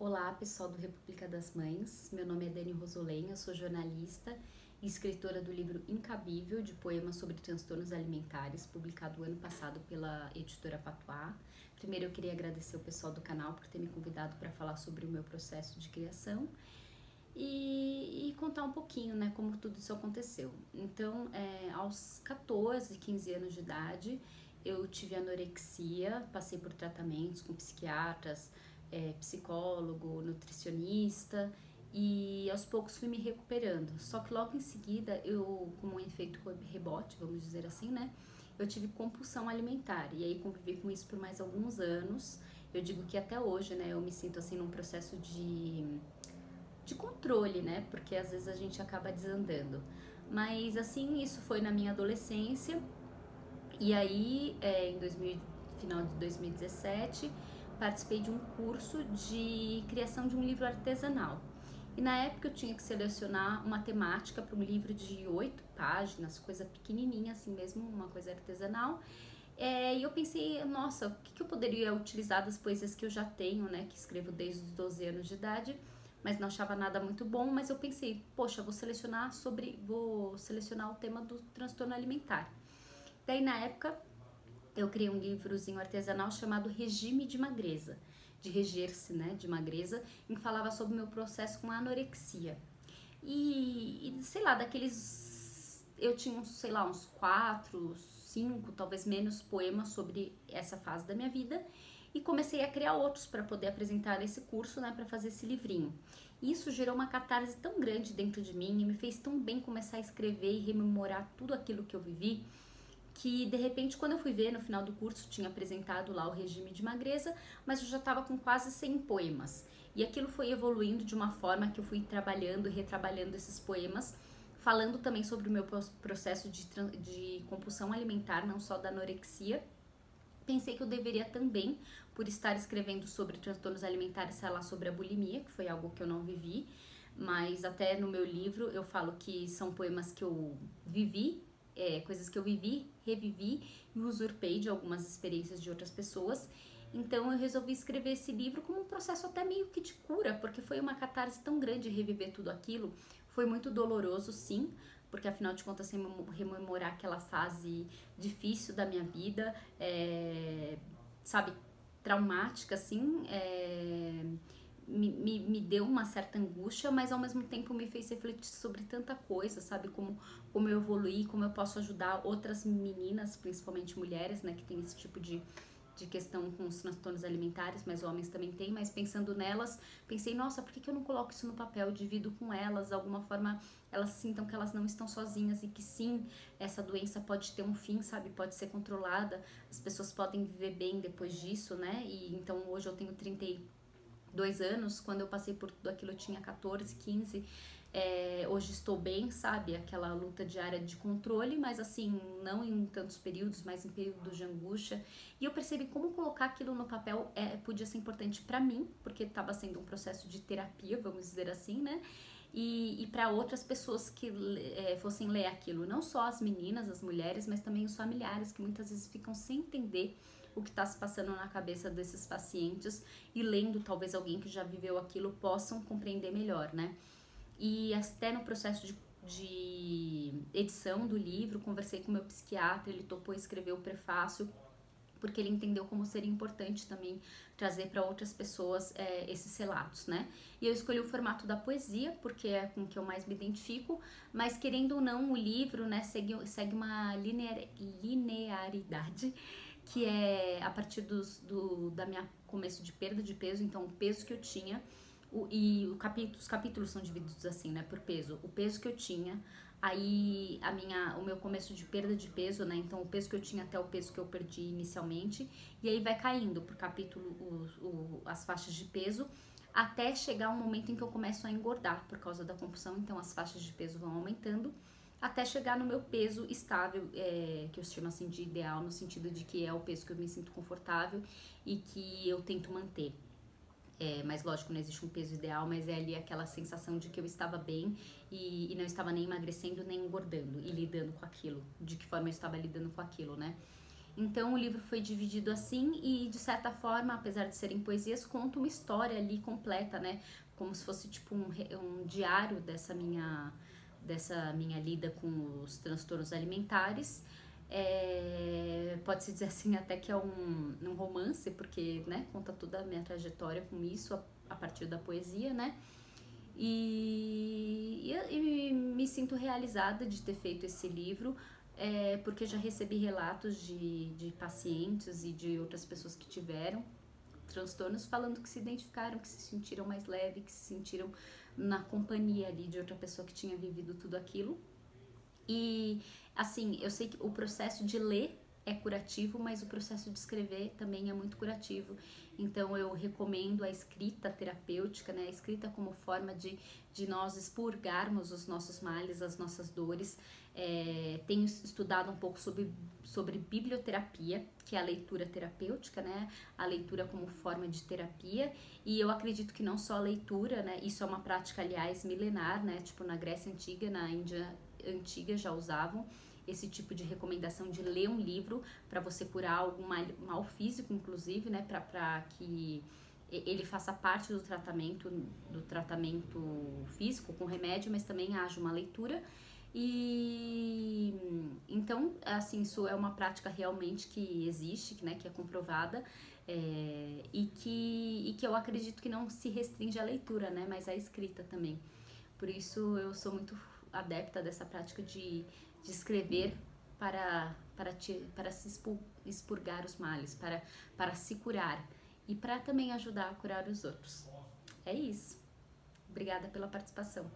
Olá, pessoal do República das Mães. Meu nome é Dani Rosolém, eu sou jornalista e escritora do livro Incabível, de poemas sobre transtornos alimentares, publicado ano passado pela editora Patuá. Primeiro eu queria agradecer o pessoal do canal por ter me convidado para falar sobre o meu processo de criação e contar um pouquinho, né, como tudo isso aconteceu. Então, aos 14, 15 anos de idade, eu tive anorexia, passei por tratamentos com psiquiatras, psicólogo, nutricionista, e aos poucos fui me recuperando. Só que logo em seguida, eu, como um efeito rebote, vamos dizer assim, né, eu tive compulsão alimentar, e aí convivi com isso por mais alguns anos. Eu digo que até hoje, né, eu me sinto assim num processo de controle, né? Porque às vezes a gente acaba desandando. Mas assim, isso foi na minha adolescência. E aí, final de 2017, participei de um curso de criação de um livro artesanal. E na época eu tinha que selecionar uma temática para um livro de 8 páginas, coisa pequenininha assim mesmo, uma coisa artesanal. E eu pensei, nossa, o que eu poderia utilizar das poesias que eu já tenho, né, que escrevo desde os 12 anos de idade, mas não achava nada muito bom, mas eu pensei, poxa, vou selecionar o tema do transtorno alimentar. Daí na época eu criei um livrozinho artesanal chamado Regime de Magreza, de reger-se, né, de magreza, em que falava sobre o meu processo com a anorexia. E sei lá, eu tinha uns, sei lá, uns 4, 5, talvez menos poemas sobre essa fase da minha vida e comecei a criar outros para poder apresentar nesse curso, né, para fazer esse livrinho. Isso gerou uma catarse tão grande dentro de mim e me fez tão bem começar a escrever e rememorar tudo aquilo que eu vivi, que de repente quando eu fui ver no final do curso tinha apresentado lá o regime de magreza, mas eu já estava com quase 100 poemas. E aquilo foi evoluindo de uma forma que eu fui trabalhando e retrabalhando esses poemas, falando também sobre o meu processo de compulsão alimentar, não só da anorexia. Pensei que eu deveria também, por estar escrevendo sobre transtornos alimentares, falar sobre a bulimia, que foi algo que eu não vivi, mas até no meu livro eu falo que são poemas que eu vivi, coisas que eu vivi, revivi e usurpei de algumas experiências de outras pessoas. Então eu resolvi escrever esse livro como um processo até meio que de cura, porque foi uma catarse tão grande reviver tudo aquilo. Foi muito doloroso, sim, porque afinal de contas rememorar aquela fase difícil da minha vida, sabe, traumática, assim, me deu uma certa angústia, mas ao mesmo tempo me fez refletir sobre tanta coisa, sabe, como eu evoluí, como eu posso ajudar outras meninas, principalmente mulheres, né, que tem esse tipo de questão com os transtornos alimentares, mas homens também têm, mas pensando nelas, pensei, nossa, por que eu não coloco isso no papel, divido com elas, de alguma forma elas sintam que elas não estão sozinhas e que sim, essa doença pode ter um fim, sabe, pode ser controlada, as pessoas podem viver bem depois disso, né, e então hoje eu tenho 32 anos, quando eu passei por tudo aquilo eu tinha 14, 15, hoje estou bem, sabe, aquela luta diária de controle, mas assim, não em tantos períodos, mas em períodos de angústia, e eu percebi como colocar aquilo no papel podia ser importante para mim, porque estava sendo um processo de terapia, vamos dizer assim, né, e para outras pessoas que fossem ler aquilo, não só as meninas, as mulheres, mas também os familiares, que muitas vezes ficam sem entender o que está se passando na cabeça desses pacientes e lendo talvez alguém que já viveu aquilo possam compreender melhor, né? E até no processo de edição do livro, conversei com o meu psiquiatra, ele topou escrever o prefácio, porque ele entendeu como seria importante também trazer para outras pessoas esses relatos, né? E eu escolhi o formato da poesia, porque é com que eu mais me identifico, mas querendo ou não, o livro, né, segue uma linearidade, que é a partir da minha começo de perda de peso, então o peso que eu tinha, os capítulos são divididos assim, né, por peso. O peso que eu tinha, aí o meu começo de perda de peso, né, então o peso que eu tinha até o peso que eu perdi inicialmente, e aí vai caindo por capítulo as faixas de peso, até chegar um momento em que eu começo a engordar por causa da compulsão, então as faixas de peso vão aumentando, até chegar no meu peso estável, que eu chamo assim de ideal, no sentido de que é o peso que eu me sinto confortável e que eu tento manter. Mas lógico, não existe um peso ideal, mas é ali aquela sensação de que eu estava bem e não estava nem emagrecendo nem engordando e lidando com aquilo, de que forma eu estava lidando com aquilo, né? Então o livro foi dividido assim e, de certa forma, apesar de serem poesias, conta uma história ali completa, né? Como se fosse tipo um diário dessa minha lida com os transtornos alimentares. Pode-se dizer assim até que é um romance, porque, né, conta toda a minha trajetória com isso a partir da poesia, né? E me sinto realizada de ter feito esse livro, porque já recebi relatos de pacientes e de outras pessoas que tiveram transtornos falando que se identificaram, que se sentiram mais leve, que se sentiram na companhia ali de outra pessoa que tinha vivido tudo aquilo. E assim, eu sei que o processo de ler é curativo, mas o processo de escrever também é muito curativo. Então eu recomendo a escrita terapêutica, né? A escrita como forma de nós expurgarmos os nossos males, as nossas dores. Tenho estudado um pouco sobre biblioterapia, que é a leitura terapêutica, né? A leitura como forma de terapia. E eu acredito que não só a leitura, né? Isso é uma prática, aliás, milenar, né? Tipo, na Grécia Antiga, na Índia Antiga já usavam esse tipo de recomendação de ler um livro para você curar algum mal físico, inclusive, né, para que ele faça parte do tratamento físico com remédio, mas também haja uma leitura. E então, assim, isso é uma prática realmente que existe, né, que é comprovada, e que eu acredito que não se restringe à leitura, né, mas à escrita também. Por isso eu sou muito adepta dessa prática de escrever para se expurgar os males, para se curar e para também ajudar a curar os outros. É isso. Obrigada pela participação.